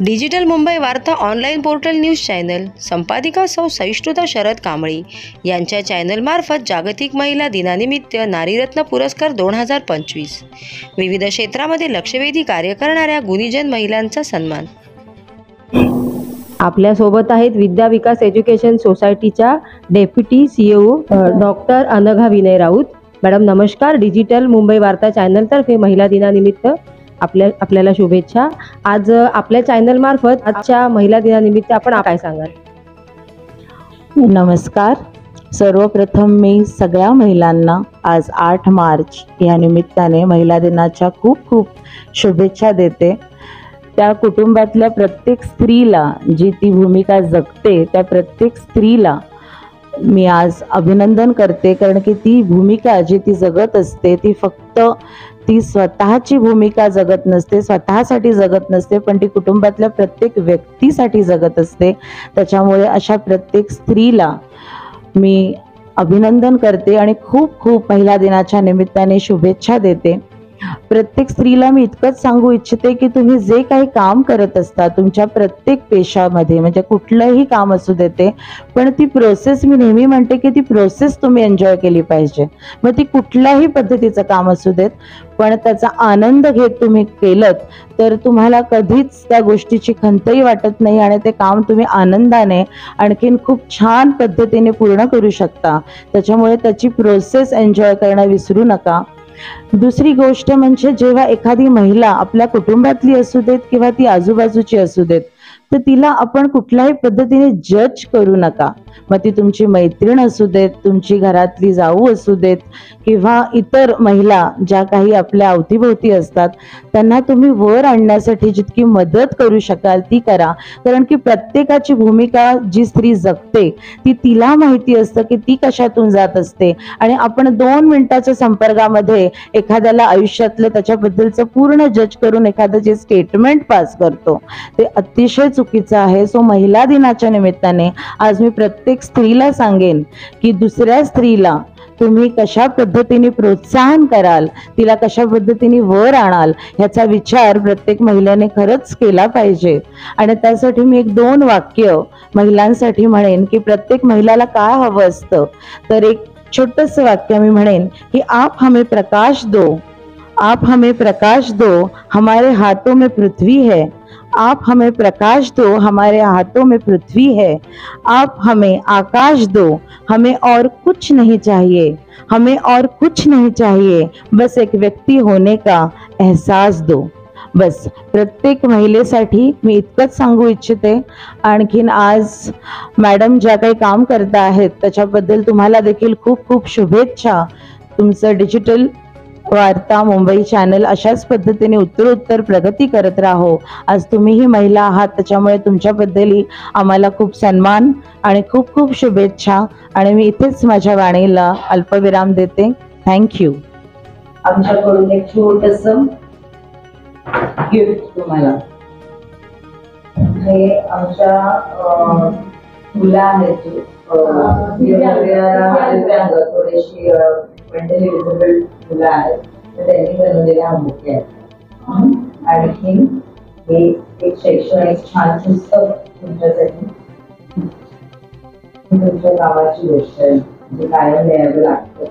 Digital Mumbai वार्ता online portal news channel संपादिका सौ सहिष्णुता शरद कांबळी यांच्या चॅनलमार्फत जागतिक महिला दिनानिमित्त नारीरत्न पुरस्कार 2025 विविध क्षेत्रामध्ये लक्षवेधी कार्य करणाऱ्या गुणीजन महिलांचा सन्मान। आपल्यासोबत आहेत विद्या विकास एज्युकेशन सोसायटीच्या deputy CEO doctor Anagha Vinay Raut. Madam नमस्कार। डिजिटल मुंबई वार्ता चॅनलतर्फे महिला दिनानिमित्त आपल्याला शुभेच्छा। आज आपल्या चॅनल मार्फत आजच्या महिला दिनानिमित्त आपण काय सांगाल? नमस्कार। सर्वप्रथम मी सगळ्या महिलांना आज 8 मार्च या निमित्ताने महिला दिनाच्या खूप खूप शुभेच्छा देते। त्या कुटुंबातल्या प्रत्येक स्त्रीला जी ती भूमिका जगते त्या प्रत्येक स्त्रीला मी आज अभिनंदन करते, कारण की ती भूमिका जी ती जगत असते ती फक्त ती स्वतःची भूमिका जगत नसते, स्वतःसाठी जगत नसते, पण ती कुटुंबातल्या प्रत्येक व्यक्तीसाठी जगत असते। त्याच्यामुळे अशा प्रत्येक स्त्रीला मी अभिनंदन करते आणि खूप खूप महिला दिनाच्या निमित्ताने शुभेच्छा देते। प्रत्येक स्त्रीला मी इतकंच सांगू इच्छिते की तुम्ही जे काही काम करत असता तुमच्या प्रत्येक पेशामध्ये, म्हणजे कुठलंही काम असू देते, पण ती प्रोसेस मी नेहमी म्हणते की ती प्रोसेस तुम्ही एन्जॉय केली पाहिजे। मग ती कुठल्याही पद्धतीचं काम असू देत, पण त्याचा आनंद घेत तुम्ही केलं तर तुम्हाला कधीच त्या गोष्टीची खंतही वाटत नाही आणि ते काम तुम्ही आनंदाने आणखीन खूप छान पद्धतीने पूर्ण करू शकता। त्याच्यामुळे त्याची प्रोसेस एन्जॉय करणं विसरू नका। दुसरी गोष्ट म्हणजे जेव्हा एखादी महिला आपल्या कुटुंबातली असू देत किंवा ती आजूबाजूची असू देत, तर तिला आपण कुठल्याही पद्धतीने जज करू नका। मग ती तुमची मैत्रीण असू देत, तुमची घरातली जाऊ असू देत किंवा इतर महिला ज्या काही आपल्या अवतीभोवती असतात, त्यांना तुम्ही वर आणण्यासाठी जितकी मदत करू शकाल ती करा। कारण की प्रत्येकाची भूमिका जी स्त्री जगते ती तिला माहिती असतं की ती कशातून जात असते, आणि आपण 2 मिनिटाच्या संपर्कामध्ये एखाद्याला आयुष्यातलं त्याच्याबद्दलचं पूर्ण जज करून एखादं जे स्टेटमेंट पास करतो ते अतिशय चुकीचं आहे। सो महिला दिनाच्या निमित्ताने आज मी प्रत्येक स्त्रीला सांगेन की दुसऱ्या स्त्रीला तुम्ही कशा पद्धतीने प्रोत्साहन कराल, तिला कशा पद्धतीने वर आणाल, ह्याचा विचार प्रत्येक महिलेने खरंच केला पाहिजे। आणि त्यासाठी मी 1-2 वाक्य महिलांसाठी म्हणेन की प्रत्येक महिलाला काय हवं असतं, तर एक छोटंसं वाक्य मी म्हणेन की आप हमें प्रकाश दो, आप हमें प्रकाश दो, हमारे हाथों में पृथ्वी है। आप हमें प्रकाश दो, हमारे हाथों में पृथ्वी है। आप हमें आकाश दो, हमें और कुछ नहीं चाहिए, हमें और कुछ नहीं चाहिए, बस एक व्यक्ती होने का एहसास दो। बस प्रत्येक महिलेसाठी मी इतकंच सांगू इच्छिते। आणखीन आज मॅडम ज्या काही काम करता आहेत त्याच्याबद्दल तुम्हाला देखील खूप खूप शुभेच्छा। तुमचं डिजिटल वार्ता मुंबई चॅनल अशाच पद्धतीने उत्तरोत्तर प्रगती करत राहो। आज तुम्हीही महिला आहात, त्याच्यामुळे तुमच्याबद्दलही आम्हाला खूप सन्मान आणि खूप खूप शुभेच्छा। आणि मी इथेच माझ्या वाणीला अल्पविराम देते। थँक्यू। आमच्याकडून एक छोटंसं गिफ्ट तुम्हाला, हे आमच्या मुलं आहेत थोडीशी मेंटली डिसेबल्ड मुलं आहेत, तर त्यांनी बनवलेले हा बुके आहे। आणखी हे एक शैक्षणिक छान पुस्तक तुमच्यासाठी, तुमच्या गावाची गोष्ट आहे जे कायम द्यावं लागतं।